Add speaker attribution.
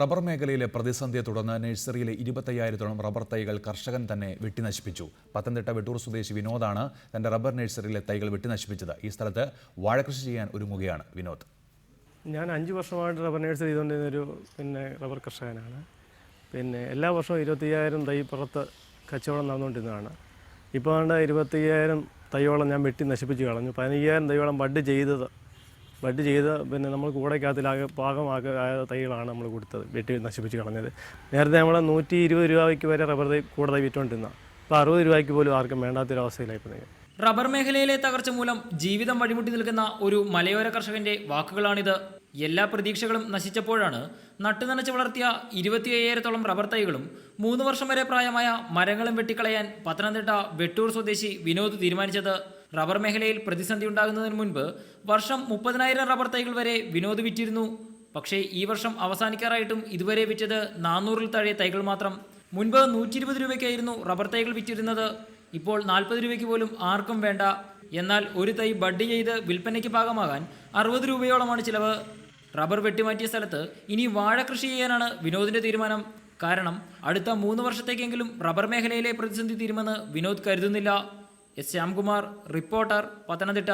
Speaker 1: Rubber മേഖലയിലെ പ്രതിസന്ധിയെ തുടർന്ന് നഴ്സറിയിലെ 25,000-ഓളം റബ്ബർ തൈകൾ കർഷകൻ തന്നെ വെട്ടിനശിപ്പിച്ചു. പത്തനംതിട്ട വെട്ടൂർ സ്വദേശി വിനോദാണ് തന്റെ റബ്ബർ നഴ്സറിയിലെ തൈകൾ വെട്ടിനശിപ്പിച്ചത്. ഈ സ്ഥലത്ത് വാഴകൃഷി ചെയ്യാൻ ഒരുങ്ങുകയാണ് വിനോദ്.
Speaker 2: ഞാൻ 5 വർഷമായിട്ട് റബ്ബർ നഴ്സറി ചെയ്തുകൊണ്ടിരുന്നൊരു റബ്ബർ കർഷകനാണ്. എല്ലാ വർഷവും 25,000 തൈ പുറത്ത് കച്ചവടം നടന്നുകൊണ്ടിരുന്നതാണ്. ഇപ്പോൾ 25,000 തൈയോളം ഞാൻ വെട്ടി നശിപ്പിച്ച് കളഞ്ഞു. 15,000 തൈയോളം ബഡ് ചെയ്ത് നമ്മൾ കൂടയ്ക്കകത്തിലാകെ പാകമാക്കിയ തൈകളാണ് നമ്മൾ കൊടുത്തത്, വെട്ടി നശിപ്പിച്ച് കളഞ്ഞത്. നേരത്തെ നമ്മൾ 120 രൂപയ്ക്ക് വരെ റബ്ബർ തൈ കൂടെ വിറ്റുകൊണ്ടിരുന്ന, ഇപ്പോൾ 60 രൂപയ്ക്ക് പോലും ആർക്കും വേണ്ടാത്തൊരവസ്ഥയിലായിപ്പോയി.
Speaker 3: റബ്ബർ മേഖലയിലെ തകർച്ച മൂലം ജീവിതം വഴിമുട്ടി നിൽക്കുന്ന ഒരു മലയോര കർഷകന്റെ വാക്കുകളാണിത്. എല്ലാ പ്രതീക്ഷകളും നശിച്ചപ്പോഴാണ് നട്ടുനനച്ച് വളർത്തിയ 25,000-ഓളം റബ്ബർ തൈകളും 3 വർഷം വരെ പ്രായമായ മരങ്ങളും വെട്ടിക്കളയാൻ പത്തനംതിട്ട വെട്ടൂർ സ്വദേശി വിനോദ് തീരുമാനിച്ചത്. റബ്ബർ മേഖലയിൽ പ്രതിസന്ധി ഉണ്ടാകുന്നതിന് മുൻപ് വർഷം 30,000 റബ്ബർ തൈകൾ വരെ വിനോദ് വിറ്റിരുന്നു. പക്ഷേ ഈ വർഷം അവസാനിക്കാറായിട്ടും ഇതുവരെ വിറ്റത് 400-ൽ താഴെ തൈകൾ മാത്രം. മുൻപ് 120 രൂപയ്ക്കായിരുന്നു റബ്ബർ തൈകൾ വിറ്റിരുന്നത്. ഇപ്പോൾ 40 രൂപയ്ക്ക് പോലും ആർക്കും വേണ്ട. എന്നാൽ ഒരു തൈ ബഡ് ചെയ്ത് വിൽപ്പനയ്ക്ക് പാകമാകാൻ 60 രൂപയോളമാണ് ചിലവ്. റബ്ബർ വെട്ടിമാറ്റിയ സ്ഥലത്ത് ഇനി വാഴ കൃഷി ചെയ്യാനാണ് വിനോദിന്റെ തീരുമാനം. കാരണം അടുത്ത 3 വർഷത്തേക്കെങ്കിലും റബ്ബർ മേഖലയിലെ പ്രതിസന്ധി തീരുമെന്ന് വിനോദ് കരുതുന്നില്ല. S Shyamkumar, reporter, Pathanamthitta.